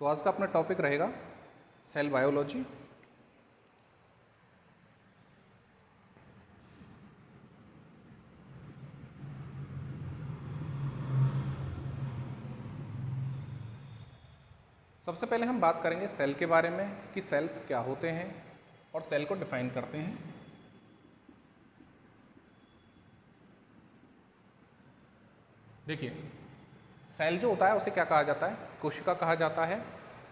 तो आज का अपना टॉपिक रहेगा सेल बायोलॉजी। सबसे पहले हम बात करेंगे सेल के बारे में कि सेल्स क्या होते हैं और सेल को डिफाइन करते हैं। देखिए, सेल जो होता है उसे क्या कहा जाता है? कोशिका कहा जाता है।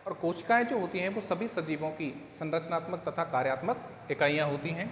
और कोशिकाएं जो होती हैं वो सभी सजीवों की संरचनात्मक तथा कार्यात्मक इकाइयां होती हैं।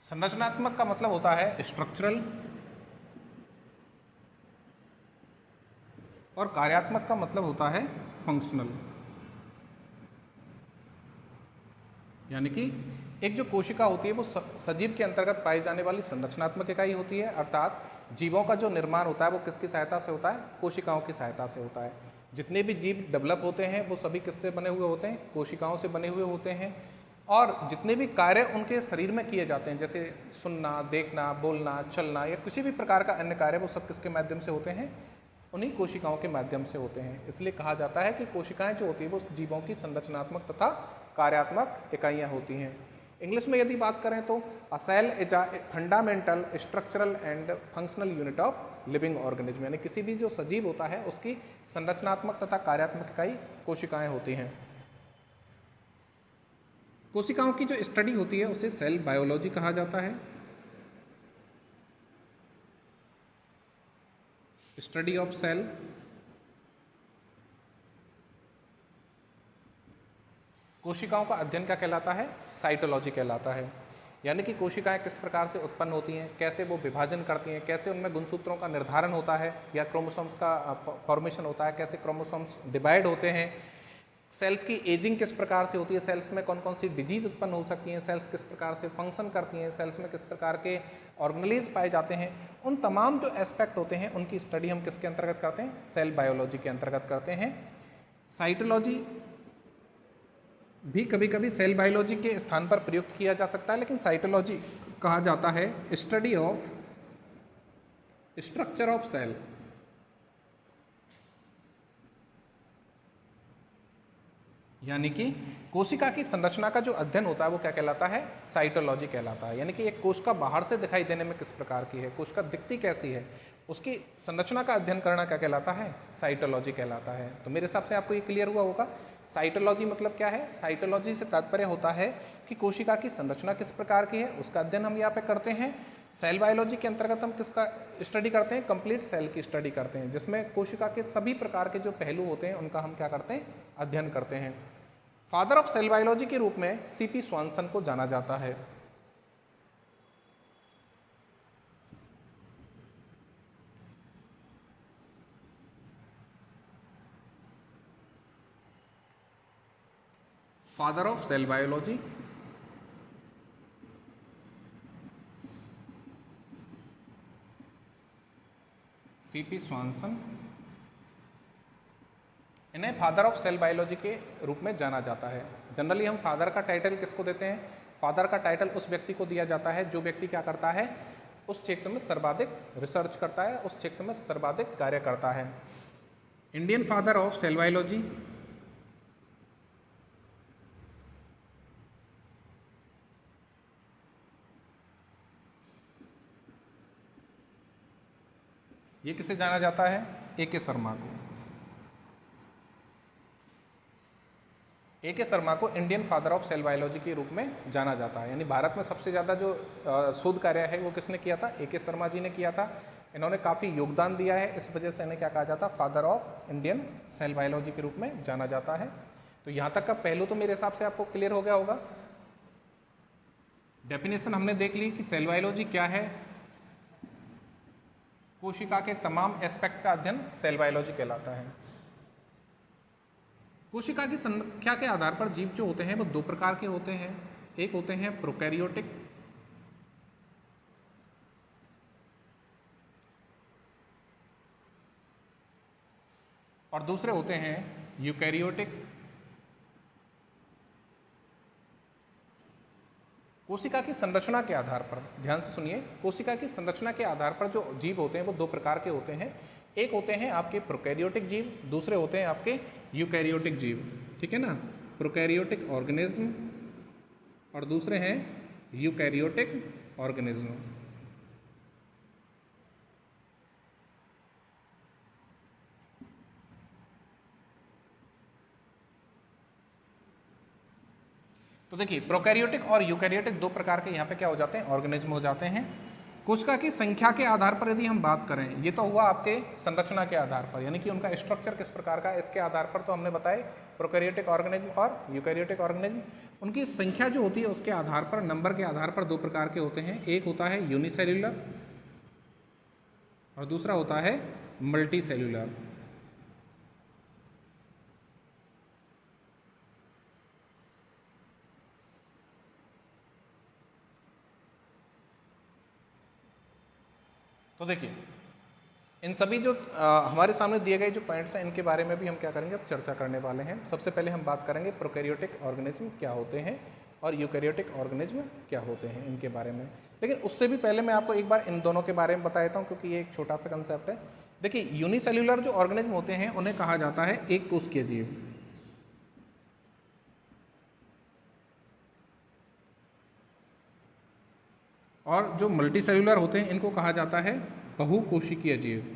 संरचनात्मक का मतलब होता है स्ट्रक्चरल और कार्यात्मक का मतलब होता है फंक्शनल। यानी कि एक जो कोशिका होती है वो सजीव के अंतर्गत पाई जाने वाली संरचनात्मक इकाई होती है, अर्थात जीवों का जो निर्माण होता है वो किसकी सहायता से होता है? कोशिकाओं की सहायता से होता है। जितने भी जीव डेवलप होते हैं वो सभी किससे बने हुए होते हैं? कोशिकाओं से बने हुए होते हैं। और जितने भी कार्य उनके शरीर में किए जाते हैं, जैसे सुनना, देखना, बोलना, चलना या किसी भी प्रकार का अन्य कार्य, वो सब किसके माध्यम से होते हैं? उन्हीं कोशिकाओं के माध्यम से होते हैं। इसलिए कहा जाता है कि कोशिकाएं जो होती है वो जीवों की संरचनात्मक तथा कार्यात्मक इकाइयां होती हैं। इंग्लिश में यदि बात करें तो a cell is a fundamental structural and functional unit of living organism, यानी किसी भी जो सजीव होता है उसकी संरचनात्मक तथा कार्यात्मक इकाई कोशिकाएं होती हैं। कोशिकाओं की जो स्टडी होती है उसे सेल बायोलॉजी कहा जाता है। Study of cell. कोशिकाओं का अध्ययन क्या कहलाता है? साइटोलॉजी कहलाता है। यानी कि कोशिकाएं किस प्रकार से उत्पन्न होती हैं, कैसे वो विभाजन करती हैं, कैसे उनमें गुणसूत्रों का निर्धारण होता है या क्रोमोसोम्स का फॉर्मेशन होता है, कैसे क्रोमोसोम्स डिवाइड होते हैं, सेल्स की एजिंग किस प्रकार से होती है, सेल्स में कौन कौन सी डिजीज उत्पन्न हो सकती हैं, सेल्स किस प्रकार से फंक्शन करती हैं, सेल्स में किस प्रकार के ऑर्गेनेलिज पाए जाते हैं, उन तमाम जो एस्पेक्ट होते हैं उनकी स्टडी हम किसके अंतर्गत करते हैं? सेल बायोलॉजी के अंतर्गत करते हैं। साइटोलॉजी भी कभी कभी सेल बायोलॉजी के स्थान पर प्रयुक्त किया जा सकता है, लेकिन साइटोलॉजी कहा जाता है study of structure of cell. यानी कि कोशिका की संरचना का जो अध्ययन होता है वो क्या कहलाता है? साइटोलॉजी कहलाता है। यानी कि एक कोशिका बाहर से दिखाई देने में किस प्रकार की है, कोशिका दिखती कैसी है, उसकी संरचना का अध्ययन करना क्या कहलाता है? साइटोलॉजी कहलाता है। तो मेरे हिसाब से आपको ये क्लियर हुआ होगा साइटोलॉजी मतलब क्या है। साइटोलॉजी से तात्पर्य होता है कि कोशिका की संरचना किस प्रकार की है, उसका अध्ययन हम यहाँ पे करते हैं। सेल बायोलॉजी के अंतर्गत हम किसका स्टडी करते हैं? कंप्लीट सेल की स्टडी करते हैं, जिसमें कोशिका के सभी प्रकार के जो पहलू होते हैं उनका हम क्या करते हैं? अध्ययन करते हैं। फादर ऑफ सेल बायोलॉजी के रूप में सीपी स्वानसन को जाना जाता है। Father of cell biology CP Swanson, इन्हें फादर ऑफ सेल बायोलॉजी के रूप में जाना जाता है। जनरली हम फादर का टाइटल किसको देते हैं? फादर का टाइटल उस व्यक्ति को दिया जाता है जो व्यक्ति क्या करता है? उस क्षेत्र में सर्वाधिक रिसर्च करता है, उस क्षेत्र में सर्वाधिक कार्य करता है। Indian father of cell biology ये किसे जाना जाता है? ए.के. शर्मा को। ए.के. शर्मा को Indian father of cell biology के रूप में जाना जाता है। यानी भारत में सबसे ज़्यादा जो शोध कार्य है वो किसने किया था? ए.के. शर्मा जी ने किया था। इन्होंने काफ़ी योगदान दिया है, इस वजह से इन्हें क्या कहा जाता है? Father of Indian cell biology के रूप में जाना जाता है। तो यहाँ तक का पहलू तो मेरे हिसाब से आपको क्लियर हो गया होगा। डेफिनेशन हमने देख ली कि सेल बायोलॉजी क्या है। कोशिका के तमाम एस्पेक्ट का अध्ययन सेल बायोलॉजी कहलाता है। कोशिका की संख्या के आधार पर जीव जो होते हैं वो दो प्रकार के होते हैं। एक होते हैं प्रोकैरियोटिक और दूसरे होते हैं यूकैरियोटिक। कोशिका की संरचना के आधार पर, ध्यान से सुनिए, कोशिका की संरचना के आधार पर जो जीव होते हैं वो दो प्रकार के होते हैं। एक होते हैं आपके प्रोकैरियोटिक जीव, दूसरे होते हैं आपके यूकैरियोटिक जीव। ठीक है ना, प्रोकैरियोटिक ऑर्गेनिज्म और दूसरे हैं यूकैरियोटिक ऑर्गेनिज्म। तो देखिए, प्रोकैरियोटिक और यूकैरियोटिक दो प्रकार के यहाँ पे क्या हो जाते हैं, ऑर्गेनिज्म हो जाते हैं। कोशिका की संख्या के आधार पर यदि हम बात करें, ये तो हुआ आपके संरचना के आधार पर, यानी कि उनका स्ट्रक्चर किस प्रकार का है इसके आधार पर तो हमने बताए प्रोकैरियोटिक ऑर्गेनिज्म और यूकैरियोटिक ऑर्गेनिज्म। उनकी संख्या जो होती है उसके आधार पर, नंबर के आधार पर दो प्रकार के होते हैं। एक होता है यूनिसेल्यूलर और दूसरा होता है मल्टी सेल्यूलर। तो देखिए, इन सभी जो हमारे सामने दिए गए जो पॉइंट्स हैं इनके बारे में भी हम क्या करेंगे, अब चर्चा करने वाले हैं। सबसे पहले हम बात करेंगे प्रोकैरियोटिक ऑर्गेनिज्म क्या होते हैं और यूकैरियोटिक ऑर्गेनिज्म क्या होते हैं, इनके बारे में। लेकिन उससे भी पहले मैं आपको एक बार इन दोनों के बारे में बता देता हूँ, क्योंकि ये एक छोटा सा कंसेप्ट है। देखिए, यूनिसेल्यूलर जो ऑर्गेनिज्म होते हैं उन्हें कहा जाता है एक कोशिकीय जीव, और जो मल्टी सेल्यूलर होते हैं इनको कहा जाता है बहुकोशिकीय जीव।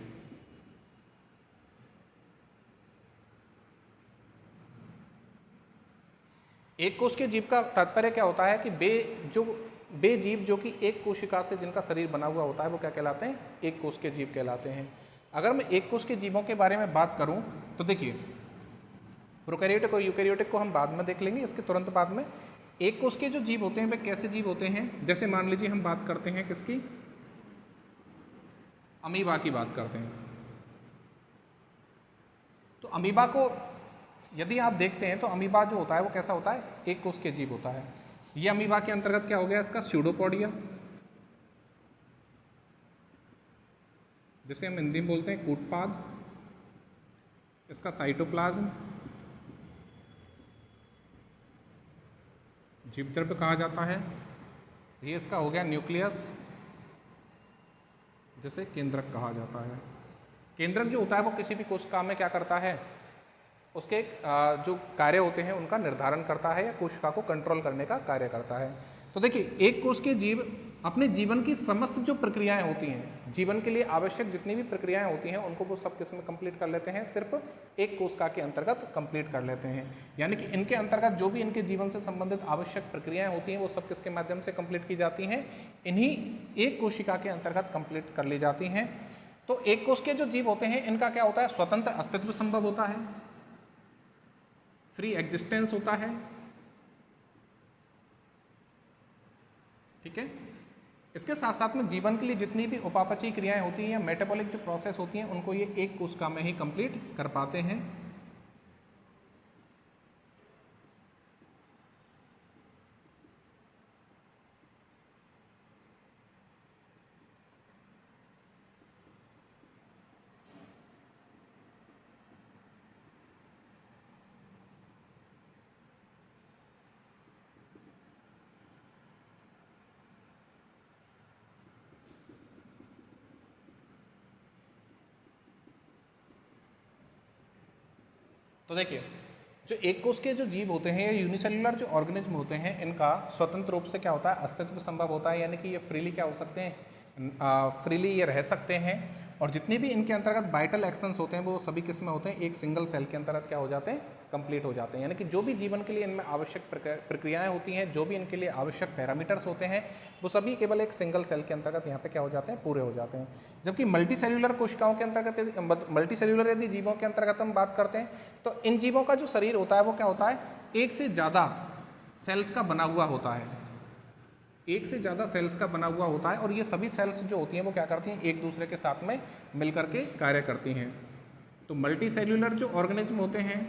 एक कोशिकीय जीव का तात्पर्य क्या होता है कि बे जीव जो कि एक कोशिका से जिनका शरीर बना हुआ होता है वो क्या कहलाते हैं, एक कोशिकीय जीव कहलाते हैं। अगर मैं एक कोशिकीय जीवों के बारे में बात करूं तो देखिए, प्रोकैरियोटिक और यूकैरियोटिक को हम बाद में देख लेंगे, इसके तुरंत बाद में एक कोशिकीय जो जीव होते हैं वे कैसे जीव होते हैं। जैसे मान लीजिए हम बात करते हैं किसकी, अमीबा की बात करते हैं। तो अमीबा को यदि आप देखते हैं तो अमीबा जो होता है वो कैसा होता है, एक कोशिकीय जीव होता है। ये अमीबा के अंतर्गत क्या हो गया, इसका स्यूडोपोडिया, जिसे हम हिंदी में बोलते हैं कूटपाद, इसका साइटोप्लाज्म जीवद्रव्य कहा जाता है। ये इसका हो गया न्यूक्लियस, जिसे केंद्रक कहा जाता है। केंद्रक जो होता है वो किसी भी कोशिका में क्या करता है, उसके जो कार्य होते हैं उनका निर्धारण करता है या कोशिका को कंट्रोल करने का कार्य करता है। तो देखिए, एक कोशिकीय जीव अपने जीवन की समस्त जो प्रक्रियाएं होती हैं, जीवन के लिए आवश्यक जितनी भी प्रक्रियाएं होती हैं उनको वो सब किस में कंप्लीट कर लेते हैं, सिर्फ एक कोशिका के अंतर्गत कंप्लीट कर लेते हैं। यानी कि इनके अंतर्गत जो भी इनके जीवन से संबंधित आवश्यक प्रक्रियाएं होती हैं वो सब किसके माध्यम से कंप्लीट की जाती हैं, इन्हीं एक कोशिका के अंतर्गत कंप्लीट कर ली जाती हैं। तो एक कोशिकीय जो जीव होते हैं इनका क्या होता है, स्वतंत्र अस्तित्व संभव होता है, फ्री एग्जिस्टेंस होता है। ठीक है, इसके साथ साथ में जीवन के लिए जितनी भी उपापचयी क्रियाएं होती हैं या मेटाबॉलिक जो प्रोसेस होती हैं उनको ये एक कोशिका में ही कंप्लीट कर पाते हैं। तो देखिए, जो एक कोश के जो जीव होते हैं या यूनिसेल्युलर जो ऑर्गेनिज्म होते हैं इनका स्वतंत्र रूप से क्या होता है, अस्तित्व संभव होता है। यानी कि ये फ्रीली क्या हो सकते हैं, फ्रीली ये रह सकते हैं। और जितने भी इनके अंतर्गत वाइटल एक्शंस होते हैं वो सभी किस में होते हैं, एक सिंगल सेल के अंतर्गत क्या हो जाते हैं, कंप्लीट हो जाते हैं। यानी कि जो भी जीवन के लिए इनमें आवश्यक प्रक्रियाएं होती हैं, जो भी इनके लिए आवश्यक पैरामीटर्स होते हैं, वो सभी केवल एक सिंगल सेल के अंतर्गत यहाँ पे क्या हो जाते हैं, पूरे हो जाते हैं। जबकि मल्टी सेल्यूलर कोशिकाओं के अंतर्गत मल्टी सेल्यूलर यदि जीवों के अंतर्गत हम बात करते हैं तो इन जीवों का जो शरीर होता है वो क्या होता है, एक से ज़्यादा सेल्स का बना हुआ होता है, एक से ज़्यादा सेल्स का बना हुआ होता है। और ये सभी सेल्स जो होती हैं वो क्या करती हैं, एक दूसरे के साथ में मिलकर के कार्य करती हैं। तो मल्टी सेल्यूलर जो ऑर्गेनिज्म होते हैं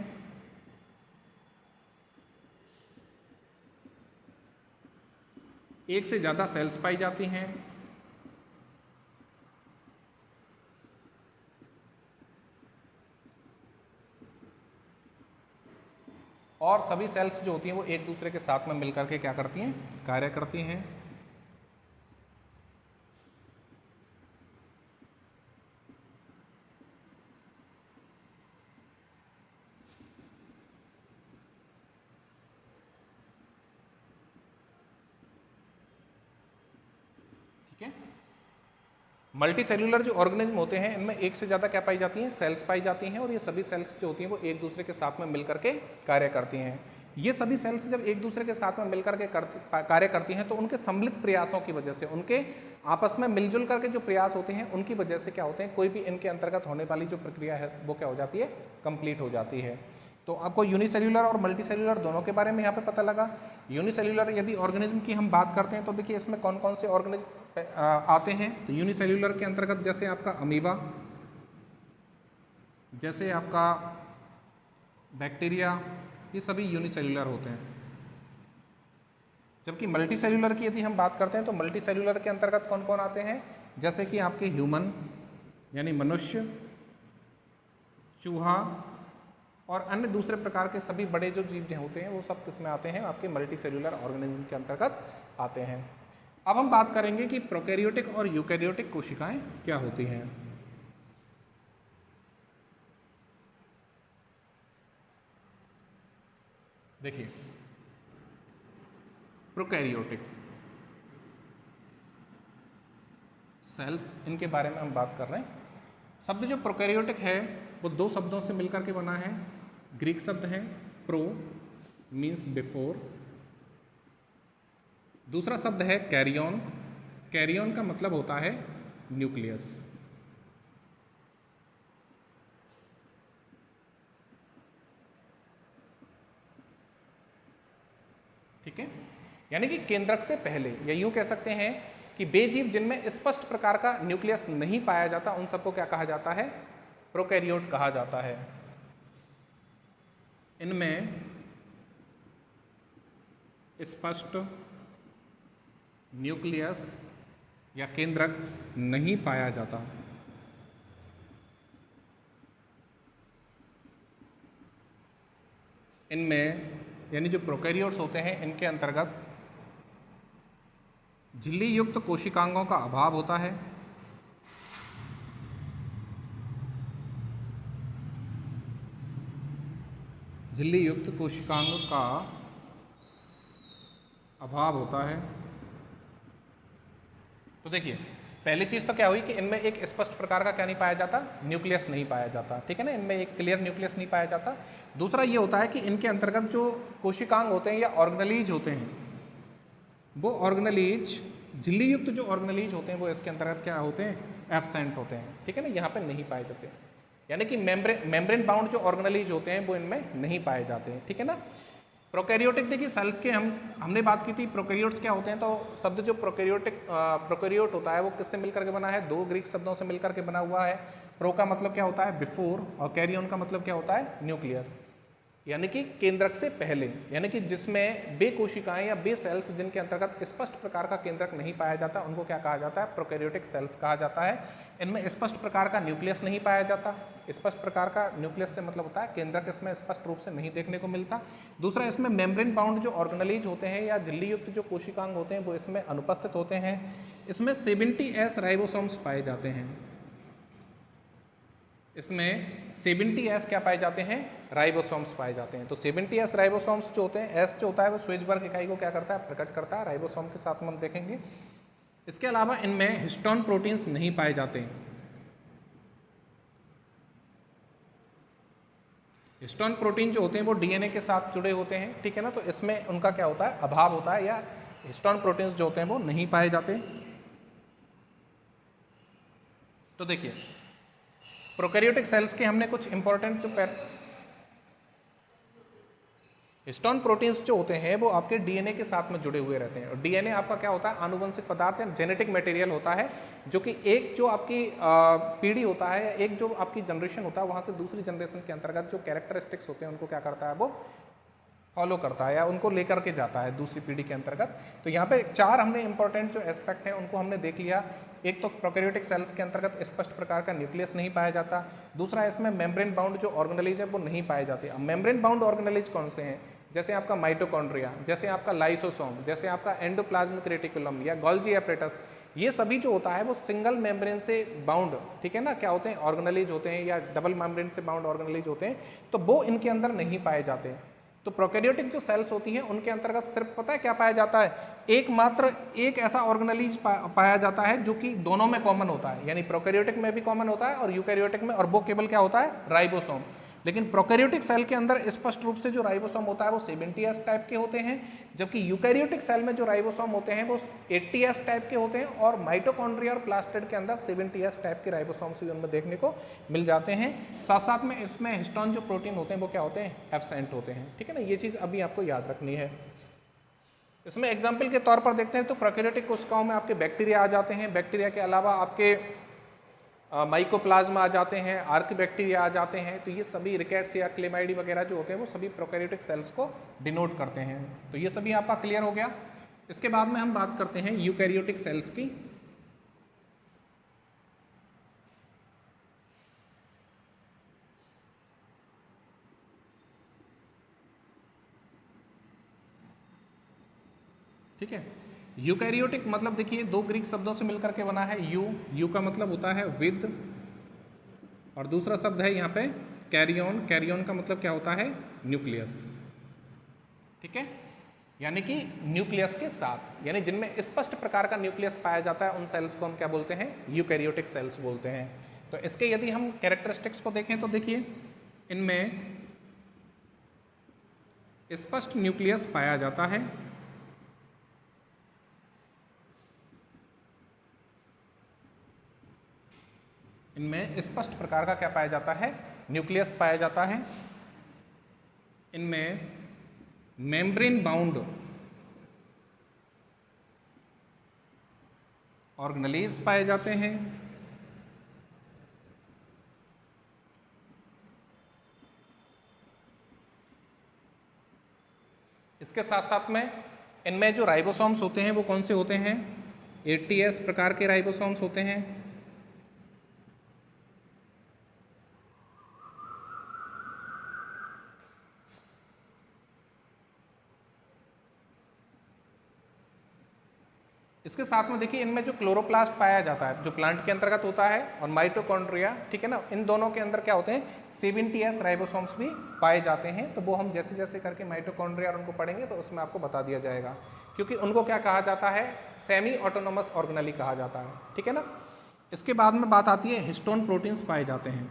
एक से ज़्यादा सेल्स पाई जाती हैं और सभी सेल्स जो होती हैं वो एक दूसरे के साथ में मिलकर के क्या करती हैं, कार्य करती हैं। ठीक है, मल्टी सेल्यूलर जो ऑर्गेनिज्म होते हैं इनमें एक से ज़्यादा क्या पाई जाती हैं, सेल्स पाई जाती हैं, और ये सभी सेल्स जो होती हैं वो एक दूसरे के साथ में मिलकर के कार्य करती हैं। ये सभी सेल्स जब एक दूसरे के साथ में मिलकर के कार्य करती हैं तो उनके सम्मिलित प्रयासों की वजह से, उनके आपस में मिलजुल करके जो प्रयास होते हैं उनकी वजह से क्या होते हैं, कोई भी इनके अंतर्गत होने वाली जो प्रक्रिया है वो क्या हो जाती है, कंप्लीट हो जाती है। तो आपको यूनिसेल्यूलर और मल्टी सेल्यूलर दोनों के बारे में यहाँ पे पता लगा। यूनिसेल्यूलर यदि ऑर्गेनिज्म की हम बात करते हैं तो देखिए इसमें कौन कौन से ऑर्गेनिज्म आते हैं। तो यूनिसेल्यूलर के अंतर्गत जैसे आपका अमीबा, जैसे आपका बैक्टीरिया, ये सभी यूनिसेल्यूलर होते हैं। जबकि मल्टी सेल्यूलर की यदि हम बात करते हैं तो मल्टी सेल्यूलर के अंतर्गत कौन कौन आते हैं, जैसे कि आपके ह्यूमन यानी मनुष्य, चूहा और अन्य दूसरे प्रकार के सभी बड़े जो जीव होते हैं वो सब किसमें आते हैं, आपके मल्टी सेल्यूलर ऑर्गेनिज्म के अंतर्गत आते हैं। अब हम बात करेंगे कि प्रोकैरियोटिक और यूकैरियोटिक कोशिकाएं क्या होती हैं। देखिए प्रोकैरियोटिक सेल्स, इनके बारे में हम बात कर रहे हैं। शब्द जो प्रोकैरियोटिक है वो दो शब्दों से मिलकर के बना है। ग्रीक शब्द है प्रो, मीन्स बिफोर, दूसरा शब्द है कैरियन, कैरियन का मतलब होता है न्यूक्लियस। ठीक है, यानी कि केंद्रक से पहले, या यूं कह सकते हैं कि बेजीव जिनमें स्पष्ट प्रकार का न्यूक्लियस नहीं पाया जाता उन सबको क्या कहा जाता है, प्रोकैरियोट कहा जाता है। इनमें स्पष्ट न्यूक्लियस या केंद्रक नहीं पाया जाता। इनमें यानी जो प्रोकैरियोट्स होते हैं इनके अंतर्गत झिल्ली युक्त कोशिकांगों का अभाव होता है। झिल्ली युक्त कोशिकांगों का अभाव होता है। तो देखिए पहली चीज़ तो क्या हुई कि इनमें एक स्पष्ट प्रकार का क्या नहीं पाया जाता, न्यूक्लियस नहीं पाया जाता। ठीक है ना, इनमें एक क्लियर न्यूक्लियस नहीं पाया जाता। दूसरा ये होता है कि इनके अंतर्गत जो कोशिकांग होते हैं या ऑर्गेनेलीज होते हैं, वो ऑर्गेनेलीज, झिल्ली युक्त जो ऑर्गेनेलीज होते हैं वो इसके अंतर्गत क्या होते हैं, एब्सेंट होते हैं। ठीक है ना, यहाँ पे नहीं पाए जाते, यानी कि मेम्ब्रेन बाउंड जो ऑर्गेनेलीज होते हैं वो इनमें नहीं पाए जाते हैं। ठीक है ना। प्रोकैरियोटिक देखिए सेल्स के हमने बात की थी, प्रोकैरियोट्स क्या होते हैं, तो शब्द जो प्रोकैरियोट होता है वो किससे मिलकर के बना है, दो ग्रीक शब्दों से मिलकर के बना हुआ है। प्रो का मतलब क्या होता है, बिफोर, और कैरियन का मतलब क्या होता है, न्यूक्लियस, यानी कि केंद्रक से पहले, यानी कि जिसमें बे कोशिकाएं या बे सेल्स जिनके अंतर्गत स्पष्ट प्रकार का केंद्रक नहीं पाया जाता उनको क्या कहा जाता है, प्रोकैरियोटिक सेल्स कहा जाता है। इनमें स्पष्ट प्रकार का न्यूक्लियस नहीं पाया जाता। स्पष्ट प्रकार का न्यूक्लियस से मतलब होता है केंद्रक इसमें स्पष्ट रूप से नहीं देखने को मिलता। दूसरा, इसमें मेम्ब्रेन बाउंड जो ऑर्गेनेलीज होते हैं या झिल्ली युक्त जो कोशिकांग होते हैं वो इसमें अनुपस्थित होते हैं। इसमें 70S राइबोसोम्स पाए जाते हैं। इसमें 70S क्या पाए जाते हैं, राइबोसोम्स पाए जाते हैं। तो 70S राइबोसोम्स जो होते हैं, एस जो होता है वो स्वेजबर्ग इकाई को क्या करता है, प्रकट करता है। राइबोसोम के साथ में हम देखेंगे। इसके अलावा इनमें हिस्टोन प्रोटीन्स नहीं पाए जाते। हिस्टोन प्रोटीन जो होते हैं वो डीएनए के साथ जुड़े होते हैं। ठीक है ना, तो इसमें उनका क्या होता है, अभाव होता है, या हिस्टोन प्रोटीन्स जो होते हैं वो नहीं पाए जाते। तो देखिए प्रोकैरियोटिक सेल्स के हमने कुछ इंपॉर्टेंट जो हिस्टोन प्रोटीन्स जो होते हैं वो आपके डीएनए के साथ में जुड़े हुए रहते हैं। और डीएनए आपका क्या होता है, आनुवंशिक पदार्थ या जेनेटिक मटेरियल होता है, जो कि एक जो आपकी पीढ़ी होता है या एक जो आपकी जनरेशन होता है वहाँ से दूसरी जनरेशन के अंतर्गत जो कैरेक्टरिस्टिक्स होते हैं उनको क्या करता है, वो फॉलो करता है या उनको लेकर के जाता है दूसरी पीढ़ी के अंतर्गत। तो यहाँ पे 4 हमने इंपॉर्टेंट जो एस्पेक्ट हैं उनको हमने देख लिया। एक तो प्रोकैरियोटिक सेल्स के अंतर्गत स्पष्ट प्रकार का न्यूक्लियस नहीं पाया जाता। दूसरा, इसमें मेम्ब्रेन बाउंड जो ऑर्गेनेलिज है वो नहीं पाए जाते। अब मेम्ब्रेन बाउंड ऑर्गेनेलिज कौन से हैं? जैसे आपका माइटोकॉन्ड्रिया, जैसे आपका लाइसोसोम, जैसे आपका एंडोप्लाज्मिक रेटिकुलम या गोल्जी एपरेटस, ये सभी जो होता है वो सिंगल मेम्ब्रेन से बाउंड, ठीक है ना, क्या होते हैं, ऑर्गेनेलिज होते हैं या डबल मेम्ब्रेन से बाउंड ऑर्गेनेलिज होते हैं, तो वो इनके अंदर नहीं पाए जाते। तो प्रोकैरियोटिक जो सेल्स होती हैं उनके अंतर्गत सिर्फ पता है क्या पाया जाता है, एकमात्र एक ऐसा ऑर्गेनेलिज पाया जाता है जो कि दोनों में कॉमन होता है, यानी प्रोकैरियोटिक में भी कॉमन होता है और यूकैरियोटिक में, और वो केवल क्या होता है, राइबोसोम। लेकिन प्रोकैरियोटिक सेल के अंदर स्पष्ट रूप से जो राइबोसोम होता है वो 70S टाइप के होते हैं, जबकि यूकैरियोटिक सेल में जो राइबोसोम होते हैं वो 80S टाइप के होते हैं, और माइटोकॉन्ड्रिया और प्लास्टिड के अंदर 70S टाइप के राइबोसोम्स भी उनमें देखने को मिल जाते हैं। साथ साथ में इसमें हिस्टोन जो प्रोटीन होते हैं वो क्या होते हैं, एब्सेंट होते हैं, ठीक है ना, ये चीज़ अभी आपको याद रखनी है। इसमें एग्जाम्पल के तौर पर देखते हैं तो प्रोकैरियोटिक कोशिकाओं में आपके बैक्टीरिया आ जाते हैं, बैक्टीरिया के अलावा आपके माइकोप्लाज्मा आ जाते हैं, आर्क बैक्टीरिया आ जाते हैं। तो ये सभी रिकेट्स या क्लेमाइडी वगैरह जो होते हैं वो सभी प्रोकैरियोटिक सेल्स को डिनोट करते हैं। तो ये सभी आपका क्लियर हो गया। इसके बाद में हम बात करते हैं यूकैरियोटिक सेल्स की। ठीक है, यूकैरियोटिक मतलब देखिए 2 ग्रीक शब्दों से मिलकर के बना है। यू का मतलब होता है विद, और दूसरा शब्द है यहाँ पे कैरियन, कैरियन का मतलब क्या होता है, न्यूक्लियस, ठीक है, यानी कि न्यूक्लियस के साथ, यानी जिनमें स्पष्ट प्रकार का न्यूक्लियस पाया जाता है उन सेल्स को हम क्या बोलते हैं, यूकैरियोटिक सेल्स बोलते हैं। तो इसके यदि हम कैरेक्टरिस्टिक्स को देखें तो देखिए इनमें स्पष्ट न्यूक्लियस पाया जाता है, इनमें स्पष्ट प्रकार का क्या पाया जाता है, न्यूक्लियस पाया जाता है, इनमें मेम्ब्रेन बाउंड ऑर्गेनेलिज पाए जाते हैं, इसके साथ साथ में इनमें जो राइबोसोम्स होते हैं वो कौन से होते हैं, 80S प्रकार के राइबोसोम्स होते हैं। इसके साथ में देखिए इनमें जो क्लोरोप्लास्ट पाया जाता है जो प्लांट के अंतर्गत होता है, और माइटोकॉन्ड्रिया, ठीक है ना, इन दोनों के अंदर क्या होते हैं, 70S राइबोसोम्स भी पाए जाते हैं। तो वो हम जैसे जैसे करके माइटोकॉन्ड्रिया और उनको पढ़ेंगे तो उसमें आपको बता दिया जाएगा, क्योंकि उनको क्या कहा जाता है, सेमी ऑटोनोमस ऑर्गेनेली कहा जाता है, ठीक है ना। इसके बाद में बात आती है हिस्टोन प्रोटीन्स पाए जाते हैं।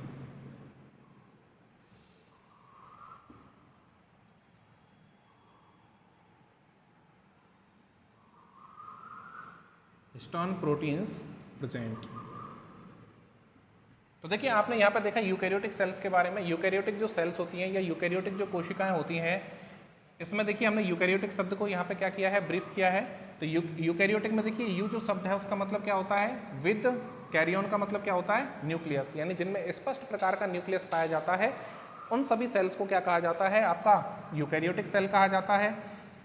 Histone proteins present. तो देखिए आपने यहाँ पर देखा यूकैरियोटिक सेल्स के बारे में। यूकैरियोटिक जो सेल्स होती हैं या यूकैरियोटिक जो कोशिकाएं होती हैं, इसमें देखिए हमने यूकैरियोटिक शब्द को यहाँ पे क्या किया है, ब्रीफ किया है। तो यूकैरियोटिक में देखिए यू जो शब्द है उसका मतलब क्या होता है, विद, कैरियन का मतलब क्या होता है, न्यूक्लियस, यानी जिनमें स्पष्ट प्रकार का न्यूक्लियस पाया जाता है उन सभी सेल्स को क्या कहा जाता है, आपका यूकैरियोटिक सेल कहा जाता है।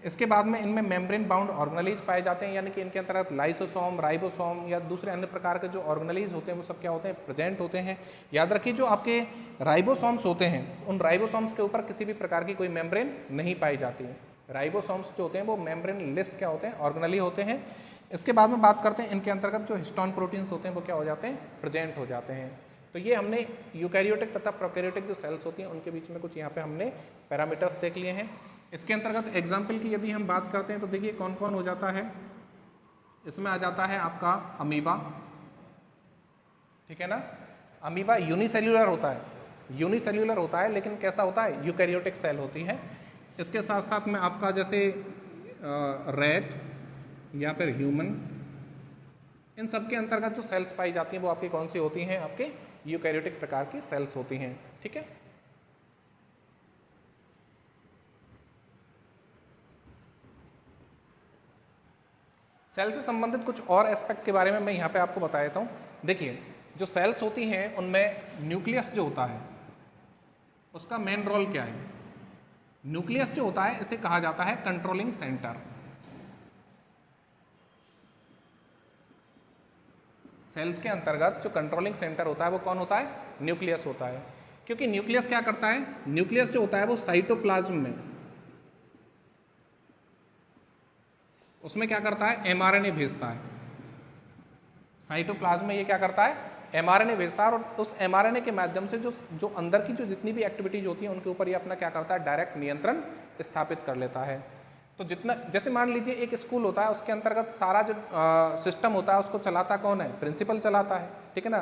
इसके बाद में इनमें मेम्ब्रेन बाउंड ऑर्गेनेलिज पाए जाते हैं, यानी कि इनके अंतर्गत लाइसोसोम, राइबोसोम या दूसरे अन्य प्रकार के जो ऑर्गेनेलिज होते हैं वो सब क्या होते हैं, प्रेजेंट होते हैं। याद रखिए जो आपके राइबोसोम्स होते हैं उन राइबोसोम्स के ऊपर किसी भी प्रकार की कोई मेम्ब्रेन नहीं पाई जाती है। राइबोसोम्स जो होते हैं वो मेम्ब्रेन लेस क्या होते हैं, ऑर्गेनेली होते हैं। इसके बाद में बात करते हैं इनके अंतर्गत जो हिस्टोन प्रोटीन्स होते हैं वो क्या हो जाते हैं, प्रेजेंट हो जाते हैं। तो ये हमने यूकैरियोटिक तथा प्रोकैरियोटिक जो सेल्स होती हैं उनके बीच में कुछ यहाँ पे हमने पैरामीटर्स देख लिए हैं। इसके अंतर्गत एग्जाम्पल की यदि हम बात करते हैं तो देखिए कौन कौन हो जाता है। इसमें आ जाता है आपका अमीबा, ठीक है ना। अमीबा यूनिसेल्यूलर होता है, यूनिसेल्यूलर होता है लेकिन कैसा होता है, यूकैरियोटिक सेल होती है। इसके साथ साथ में आपका जैसे रैट या फिर ह्यूमन, इन सब के अंतर्गत जो सेल्स पाई जाती हैं वो आपकी कौन सी होती हैं, आपके यूकैरियोटिक प्रकार की सेल्स होती हैं, ठीक है। सेल से संबंधित कुछ और एस्पेक्ट के बारे में मैं यहाँ पे आपको बता देता हूँ। देखिए जो सेल्स होती हैं उनमें न्यूक्लियस जो होता है उसका मेन रोल क्या है। न्यूक्लियस जो होता है इसे कहा जाता है कंट्रोलिंग सेंटर। सेल्स के अंतर्गत जो कंट्रोलिंग सेंटर होता है वो कौन होता है? न्यूक्लियस होता है। क्योंकि न्यूक्लियस क्या करता है? न्यूक्लियस जो होता है वो साइटोप्लाज्म में, उसमें क्या करता है? एमआरएनए भेजता है। साइटोप्लाज्म में ये क्या करता है? एमआरएनए भेजता है, और उस एमआरएनए के माध्यम से जो अंदर की जो जितनी भी एक्टिविटीज होती हैं उनके ऊपर ये अपना क्या करता है? डायरेक्ट नियंत्रण स्थापित कर लेता है। तो जितना, जैसे मान लीजिए एक स्कूल होता है, उसके अंतर्गत सारा जो सिस्टम होता है उसको चलाता कौन है? प्रिंसिपल चलाता है, ठीक है ना।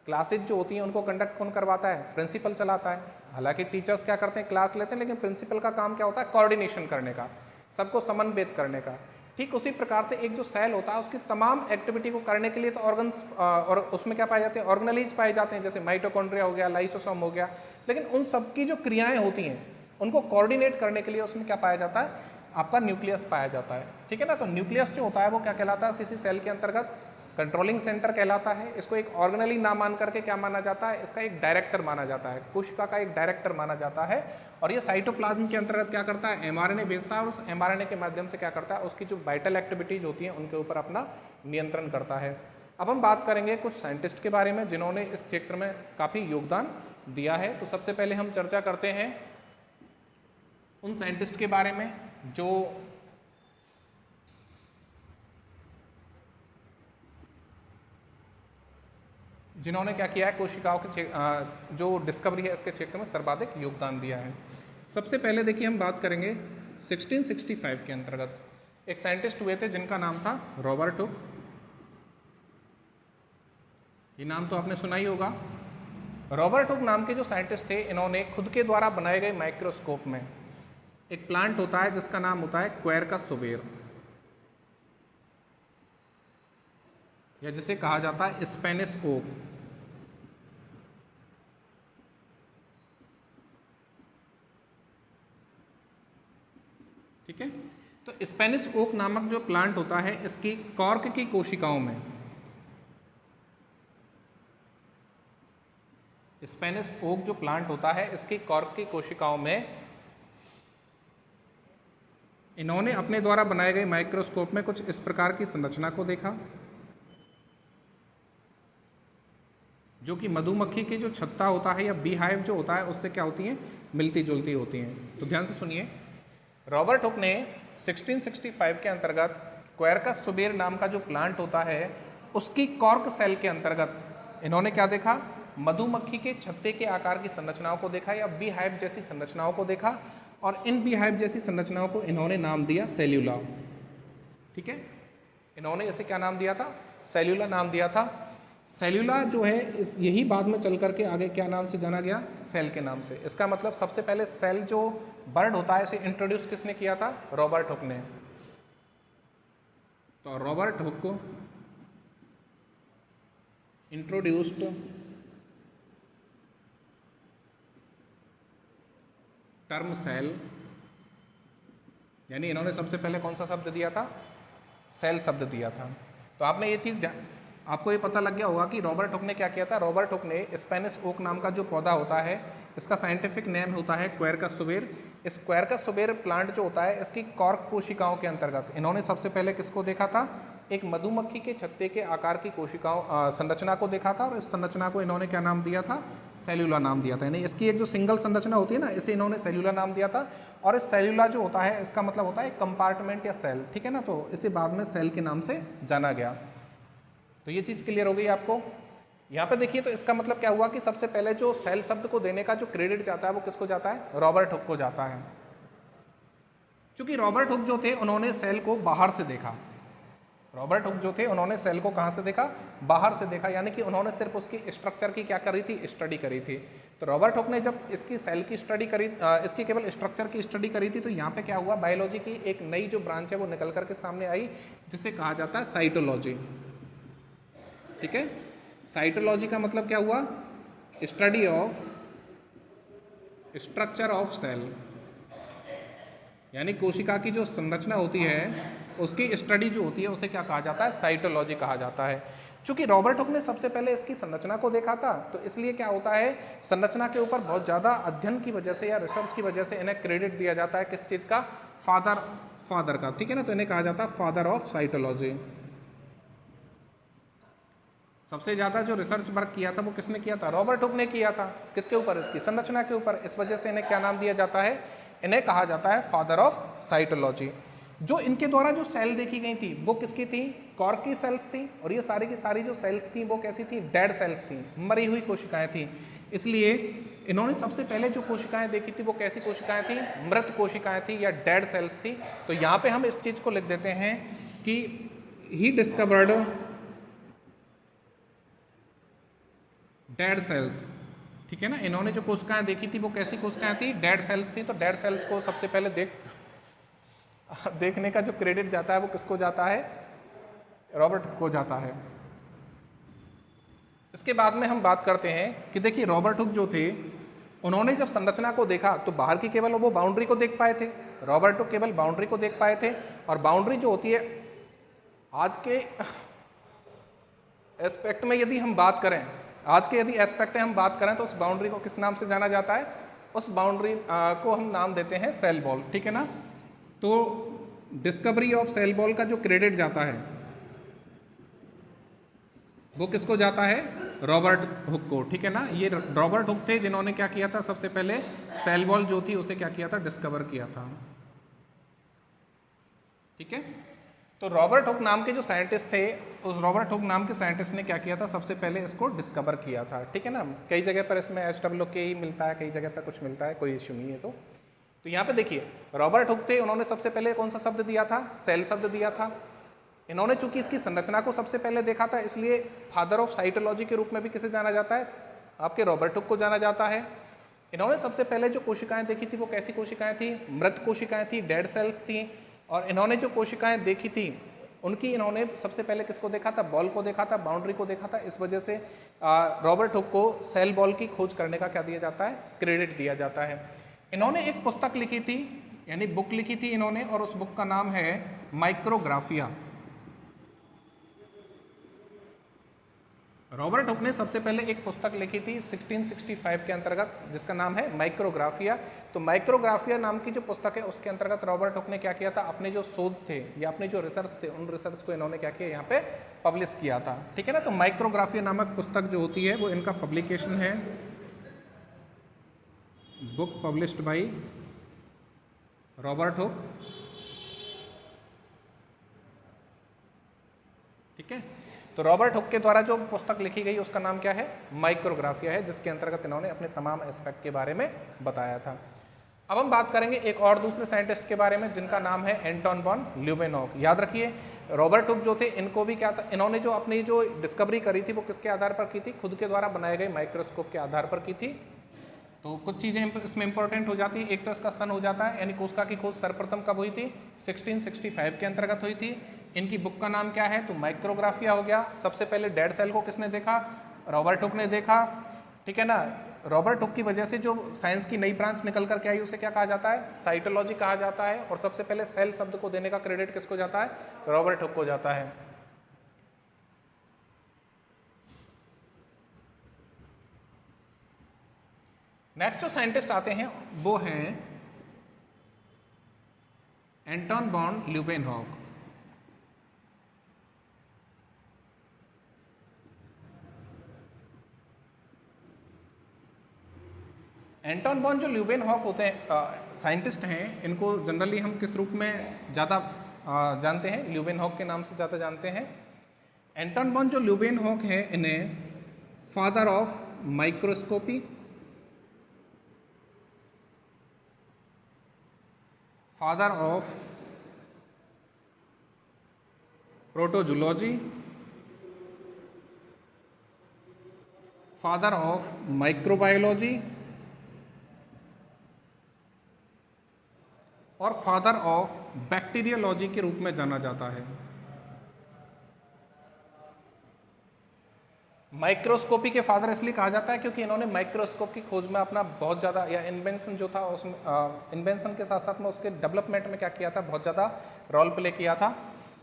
क्लासेज जो होती हैं उनको कंडक्ट कौन करवाता है? प्रिंसिपल चलाता है। हालांकि टीचर्स क्या करते हैं? क्लास लेते हैं, लेकिन प्रिंसिपल का काम क्या होता है? कोऑर्डिनेशन करने का, सबको समन्वयित करने का। ठीक उसी प्रकार से एक जो सेल होता है उसकी तमाम एक्टिविटी को करने के लिए तो ऑर्गन्स और उसमें क्या पाए जाते हैं? ऑर्गेनेलिज पाए जाते हैं, जैसे माइटोकॉन्ड्रिया हो गया, लाइसोसोम हो गया। लेकिन उन सबकी जो क्रियाएं होती हैं उनको कोऑर्डिनेट करने के लिए उसमें क्या पाया जाता है? आपका न्यूक्लियस पाया जाता है, ठीक है ना। तो न्यूक्लियस जो होता है वो क्या कहलाता है? किसी सेल के अंतर्गत कंट्रोलिंग सेंटर कहलाता है। इसको एक ऑर्गेनली ना मान करके क्या माना जाता है? इसका एक डायरेक्टर माना जाता है, कोशिका का एक डायरेक्टर माना जाता है। और ये साइटोप्लाज्म के अंतर्गत क्या करता है? एमआरएनए भेजता है, और उस एमआरएनए के माध्यम से क्या करता है? उसकी जो वाइटल एक्टिविटीज होती हैं उनके ऊपर अपना नियंत्रण करता है। अब हम बात करेंगे कुछ साइंटिस्ट के बारे में जिन्होंने इस क्षेत्र में काफ़ी योगदान दिया है। तो सबसे पहले हम चर्चा करते हैं उन साइंटिस्ट के बारे में जो जिन्होंने क्या किया है? कोशिकाओं के जो डिस्कवरी है इसके क्षेत्र में सर्वाधिक योगदान दिया है। सबसे पहले देखिए हम बात करेंगे 1665 के अंतर्गत एक साइंटिस्ट हुए थे जिनका नाम था रॉबर्ट हुक। ये नाम तो आपने सुना ही होगा। रॉबर्ट हुक नाम के जो साइंटिस्ट थे, इन्होंने खुद के द्वारा बनाए गए माइक्रोस्कोप में एक प्लांट होता है जिसका नाम होता है क्वेरकस सुबेर, या जिसे कहा जाता है स्पेनिश ओक। ठीक है, तो स्पेनिश ओक नामक जो प्लांट होता है इसकी कॉर्क की कोशिकाओं में, स्पेनिश ओक जो प्लांट होता है इसकी कॉर्क की कोशिकाओं में इन्होंने अपने द्वारा बनाए गए माइक्रोस्कोप में कुछ इस प्रकार की संरचना को देखा, जो कि मधुमक्खी की जो छत्ता होता है या बी हाइव जो होता है उससे क्या होती हैं? मिलती जुलती होती हैं। तो ध्यान से सुनिए, रॉबर्ट हुक ने 1665 के अंतर्गत क्वेरकस सुबेर नाम का जो प्लांट होता है उसकी कॉर्क सेल के अंतर्गत इन्होंने क्या देखा? मधुमक्खी के छत्ते के आकार की संरचनाओं को देखा या बी हाइव जैसी संरचनाओं को देखा, और इन बी हाइव जैसी संरचनाओं को इन्होंने नाम दिया सेल्यूला। ठीक है, इन्होंने इसे क्या नाम दिया था? सेल्यूला नाम दिया था। सेल्यूला जो है इस यही बाद में चल करके आगे क्या नाम से जाना गया? सेल के नाम से। इसका मतलब सबसे पहले सेल जो बर्ड होता है इसे इंट्रोड्यूस किसने किया था? रॉबर्ट हुक ने। तो रॉबर्ट हुक को इंट्रोड्यूस्ड टर्म सेल, यानी इन्होंने सबसे पहले कौन सा शब्द दिया था? सेल शब्द दिया था। तो आपने ये चीज़, आपको ये पता लग गया होगा कि रॉबर्ट हुक ने क्या किया था। रॉबर्ट हुक ने स्पेनिश ओक नाम का जो पौधा होता है इसका साइंटिफिक नेम होता है क्वेरकस सुबेर। इस क्वेरकस सुबेर प्लांट जो होता है इसकी कॉर्क कोशिकाओं के अंतर्गत इन्होंने सबसे पहले किसको देखा था? एक मधुमक्खी के छत्ते के आकार की कोशिकाओं संरचना को देखा था, और इस संरचना को इन्होंने क्या नाम दिया था? सेल्यूला नाम दिया था। यानी इसकी एक जो सिंगल संरचना होती है ना, इसे इन्होंने सेल्यूला नाम दिया था। और इस सेल्यूला जो होता है इसका मतलब होता है कंपार्टमेंट या सेल, ठीक है ना। तो इसे बाद में सेल के नाम से जाना गया। तो ये चीज़ क्लियर हो गई आपको। यहाँ पे देखिए, तो इसका मतलब क्या हुआ कि सबसे पहले जो सेल शब्द को देने का जो क्रेडिट जाता है वो किसको जाता है? रॉबर्ट हुक को जाता है। क्योंकि रॉबर्ट हुक जो थे उन्होंने सेल को बाहर से देखा। रॉबर्ट हुक जो थे उन्होंने सेल को कहाँ से देखा? बाहर से देखा, यानी कि उन्होंने सिर्फ उसकी स्ट्रक्चर की क्या करी थी? स्टडी करी थी। तो रॉबर्ट हुक ने जब इसकी सेल की स्टडी करी, इसकी केवल स्ट्रक्चर की स्टडी करी थी, तो यहाँ पे क्या हुआ? बायोलॉजी की एक नई जो ब्रांच है वो निकल करके सामने आई, जिसे कहा जाता है साइटोलॉजी। ठीक है, साइटोलॉजी का मतलब क्या हुआ? Study of structure of cell, यानी कोशिका की जो संरचना होती है उसकी स्टडी जो होती है उसे क्या कहा जाता है? साइटोलॉजी कहा जाता है। चूंकि रॉबर्ट हुक ने सबसे पहले इसकी संरचना को देखा था, तो इसलिए क्या होता है, संरचना के ऊपर बहुत ज़्यादा अध्ययन की वजह से या रिसर्च की वजह से इन्हें क्रेडिट दिया जाता है किस चीज़ का, फादर का, ठीक है ना। तो इन्हें कहा जाता है फादर ऑफ साइटोलॉजी। सबसे ज़्यादा जो रिसर्च वर्क किया था वो किसने किया था, रॉबर्ट हुक ने किया था। किसके ऊपर, इसकी संरचना के ऊपर। इस वजह से इन्हें क्या नाम दिया जाता है, इन्हें कहा जाता है फादर ऑफ साइटोलॉजी। जो इनके द्वारा जो सेल देखी गई थी वो किसकी थी, कॉर्क की सेल्स थी। और ये सारी की सारी जो सेल्स थी वो कैसी थी, डेड सेल्स थी, मरी हुई कोशिकाएं थी। इसलिए इन्होंने सबसे पहले जो कोशिकाएं देखी थी वो कैसी कोशिकाएं थी, मृत कोशिकाएं थी या डेड सेल्स थी। तो यहाँ पे हम इस चीज को लिख देते हैं कि ही डिस्कवर्ड डेड सेल्स, ठीक है ना। इन्होंने जो कोशिकाएं देखी थी वो कैसी कोशिकाएं थी, डेड सेल्स थी। तो डेड सेल्स को सबसे पहले देखने का जो क्रेडिट जाता है वो किसको जाता है, रॉबर्ट हुक को जाता है। इसके बाद में हम बात करते हैं कि देखिए रॉबर्ट हुक जो थे, उन्होंने जब संरचना को देखा तो बाहर की केवल वो बाउंड्री को देख पाए थे। रॉबर्ट हुक केवल बाउंड्री को देख पाए थे। और बाउंड्री जो होती है आज के एस्पेक्ट में यदि हम बात करें, आज के यदि एस्पेक्ट में हम बात करें तो उस बाउंड्री को किस नाम से जाना जाता है, उस बाउंड्री को हम नाम देते हैं सेल वॉल, ठीक है ना। तो डिस्कवरी ऑफ सेल वॉल का जो क्रेडिट जाता है वो किसको जाता है, रॉबर्ट हुक को, ठीक है ना। ये रॉबर्ट हुक थे जिन्होंने क्या किया था, सबसे पहले सेल वॉल जो थी उसे क्या किया था, डिस्कवर किया था, ठीक है। तो रॉबर्ट हुक नाम के जो साइंटिस्ट थे, उस रॉबर्ट हुक नाम के साइंटिस्ट ने क्या किया था, सबसे पहले इसको डिस्कवर किया था, ठीक है ना। कई जगह पर इसमें SWK ही मिलता है, कई जगह पर कुछ मिलता है, कोई इश्यू नहीं है। तो यहाँ पे देखिए रॉबर्ट हुक थे, उन्होंने सबसे पहले कौन सा शब्द दिया था, सेल शब्द दिया था। इन्होंने चूंकि इसकी संरचना को सबसे पहले देखा था, इसलिए फादर ऑफ साइटोलॉजी के रूप में भी किसे जाना जाता है, आपके रॉबर्ट हुक को जाना जाता है। इन्होंने सबसे पहले जो कोशिकाएं देखी थी वो कैसी कोशिकाएं थी, मृत कोशिकाएं थी, डेड सेल्स थी। और इन्होंने जो कोशिकाएं देखी थी उनकी इन्होंने सबसे पहले किसको देखा था, बॉल को देखा था, बाउंड्री को देखा था। इस वजह से रॉबर्ट हुक को सेल बॉल की खोज करने का क्या दिया जाता है, क्रेडिट दिया जाता है। इन्होंने एक पुस्तक लिखी थी, यानी बुक लिखी थी इन्होंने, और उस बुक का नाम है माइक्रोग्राफिया। रॉबर्ट हुक ने सबसे पहले एक पुस्तक लिखी थी 1665 के अंतर्गत, जिसका नाम है माइक्रोग्राफिया। तो माइक्रोग्राफिया नाम की जो पुस्तक है उसके अंतर्गत रॉबर्ट हुक ने क्या किया था, अपने जो शोध थे या अपने जो रिसर्च थे उन रिसर्च को इन्होंने क्या किया, यहाँ पे पब्लिश किया था, ठीक है ना। तो माइक्रोग्राफिया नामक पुस्तक जो होती है वो इनका पब्लिकेशन है, book published by Robert Hooke, ठीक है। तो रॉबर्ट हुक के द्वारा जो पुस्तक लिखी गई उसका नाम क्या है, माइक्रोग्राफिया है, जिसके अंतर्गत इन्होंने अपने तमाम एस्पेक्ट के बारे में बताया था। अब हम बात करेंगे एक और दूसरे साइंटिस्ट के बारे में जिनका नाम है एंटोन वॉन ल्यूवेनहॉक। याद रखिए रॉबर्ट हुक जो थे इनको भी क्या था, इन्होंने जो अपनी जो डिस्कवरी करी थी वो किसके आधार पर की थी, खुद के द्वारा बनाए गए माइक्रोस्कोप के आधार पर की थी। तो कुछ चीज़ें इसमें इंपॉर्टेंट हो जाती है। एक तो इसका सन हो जाता है, यानी कोशिका की खोज सर्वप्रथम कब हुई थी, 1665 के अंतर्गत हुई थी। इनकी बुक का नाम क्या है, तो माइक्रोग्राफिया हो गया। सबसे पहले डेड सेल को किसने देखा, रॉबर्ट हुक ने देखा, ठीक है ना। रॉबर्ट हुक की वजह से जो साइंस की नई ब्रांच निकल कर के आई उसे क्या कहा जाता है, साइटोलॉजी कहा जाता है। और सबसे पहले सेल शब्द को देने का क्रेडिट किसको जाता है, रॉबर्ट हुक को जाता है। नेक्स्ट जो साइंटिस्ट आते हैं वो हैं Anton van Leeuwenhoek. Anton van जो ल्यूवेनहॉक होते हैं साइंटिस्ट हैं, इनको जनरली हम किस रूप में ज़्यादा जानते हैं, ल्यूवेनहॉक के नाम से ज़्यादा जानते हैं। एंटोन वॉन जो ल्यूवेनहॉक है इन्हें father of microscopy, father of protozoology, father of microbiology और फादर ऑफ बैक्टीरियोलॉजी के रूप में जाना जाता है। माइक्रोस्कोपी के फादर इसलिए कहा जाता है क्योंकि इन्होंने माइक्रोस्कोप की खोज में अपना बहुत ज़्यादा, या इन्वेंशन जो था उसमें इन्वेंशन के साथ साथ में उसके डेवलपमेंट में क्या किया था, बहुत ज़्यादा रोल प्ले किया था।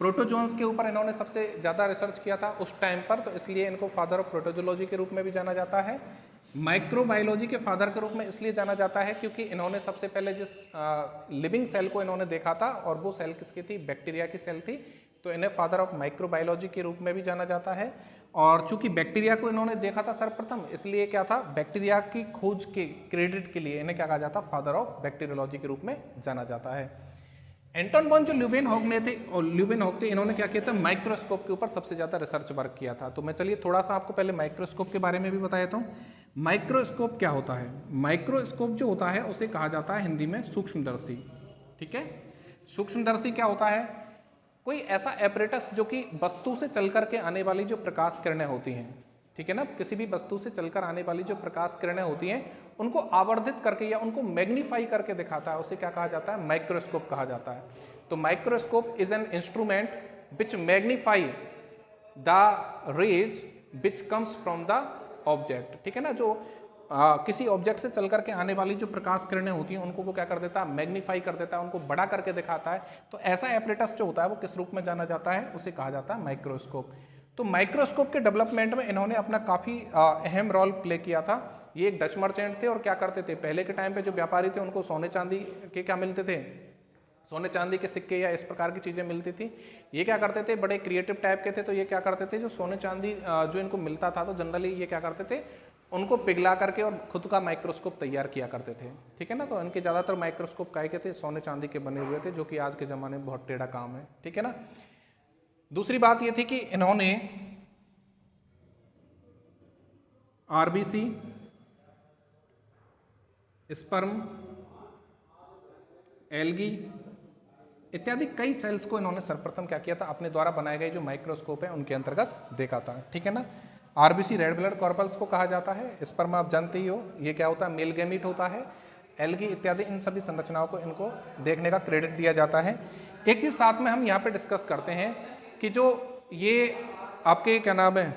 प्रोटोजोन्स के ऊपर इन्होंने सबसे ज़्यादा रिसर्च किया था उस टाइम पर, तो इसलिए इनको फादर ऑफ प्रोटोजोलॉजी के रूप में भी जाना जाता है। माइक्रोबायोलॉजी के फादर के रूप में इसलिए जाना जाता है क्योंकि इन्होंने सबसे पहले जिस लिविंग सेल को इन्होंने देखा था और वो सेल किसकी थी, बैक्टीरिया की सेल थी, तो इन्हें फादर ऑफ माइक्रोबायोलॉजी के रूप में भी जाना जाता है। और चूंकि बैक्टीरिया को इन्होंने देखा था सर्वप्रथम, इसलिए क्या था, बैक्टीरिया की खोज के क्रेडिट के लिए इन्हें क्या कहा जाता, फादर ऑफ बैक्टीरियोलॉजी के रूप में जाना जाता है। एंटोन बोन जो ल्यूवेनहॉक थे, इन्होंने क्या किया था, माइक्रोस्कोप के ऊपर सबसे ज़्यादा रिसर्च वर्क किया था। तो मैं चलिए थोड़ा सा आपको पहले माइक्रोस्कोप के बारे में भी बता देता हूँ। माइक्रोस्कोप क्या होता है? माइक्रोस्कोप जो होता है उसे कहा जाता है हिंदी में सूक्ष्मदर्शी। ठीक है, सूक्ष्मदर्शी क्या होता है? कोई ऐसा एपरेटस जो कि वस्तु से चल करके आने वाली जो प्रकाश किरणें होती हैं, ठीक है ना, किसी भी वस्तु से चलकर आने वाली जो प्रकाश किरणें होती हैं उनको आवर्धित करके या उनको मैग्नीफाई करके दिखाता है, उसे क्या कहा जाता है, माइक्रोस्कोप कहा जाता है। तो microscope is an instrument which magnify the rays which comes from the object. ठीक है ना, जो किसी ऑब्जेक्ट से चल करके आने वाली जो प्रकाश किरणें होती हैं उनको वो क्या कर देता है, मैग्नीफाई कर देता है, उनको बड़ा करके दिखाता है। तो ऐसा एपरेटस जो होता है वो किस रूप में जाना जाता है, उसे कहा जाता है माइक्रोस्कोप। तो माइक्रोस्कोप के डेवलपमेंट में इन्होंने अपना काफ़ी अहम रोल प्ले किया था। ये एक डच मर्चेंट थे और क्या करते थे, पहले के टाइम पे जो व्यापारी थे उनको सोने चांदी के क्या मिलते थे, सोने चांदी के सिक्के या इस प्रकार की चीज़ें मिलती थी। ये क्या करते थे, बड़े क्रिएटिव टाइप के थे, तो ये क्या करते थे, जो सोने चांदी जो इनको मिलता था तो जनरली ये क्या करते थे, उनको पिघला करके और खुद का माइक्रोस्कोप तैयार किया करते थे। ठीक है ना, तो इनके ज़्यादातर माइक्रोस्कोप काय के थे, सोने चांदी के बने हुए थे, जो कि आज के ज़माने में बहुत टेढ़ा काम है। ठीक है ना। दूसरी बात ये थी कि इन्होंने आरबीसी, स्पर्म, एल्गी इत्यादि कई सेल्स को इन्होंने सर्वप्रथम क्या किया था, अपने द्वारा बनाए गए जो माइक्रोस्कोप है उनके अंतर्गत देखा था। ठीक है ना। आरबीसी रेड ब्लड कॉर्पल्स को कहा जाता है। स्पर्म आप जानते ही हो, ये क्या होता है, मेल गैमीट होता है। एल्गी इत्यादि इन सभी संरचनाओं को इनको देखने का क्रेडिट दिया जाता है। एक चीज़ साथ में हम यहाँ पे डिस्कस करते हैं कि जो ये आपके क्या नाम है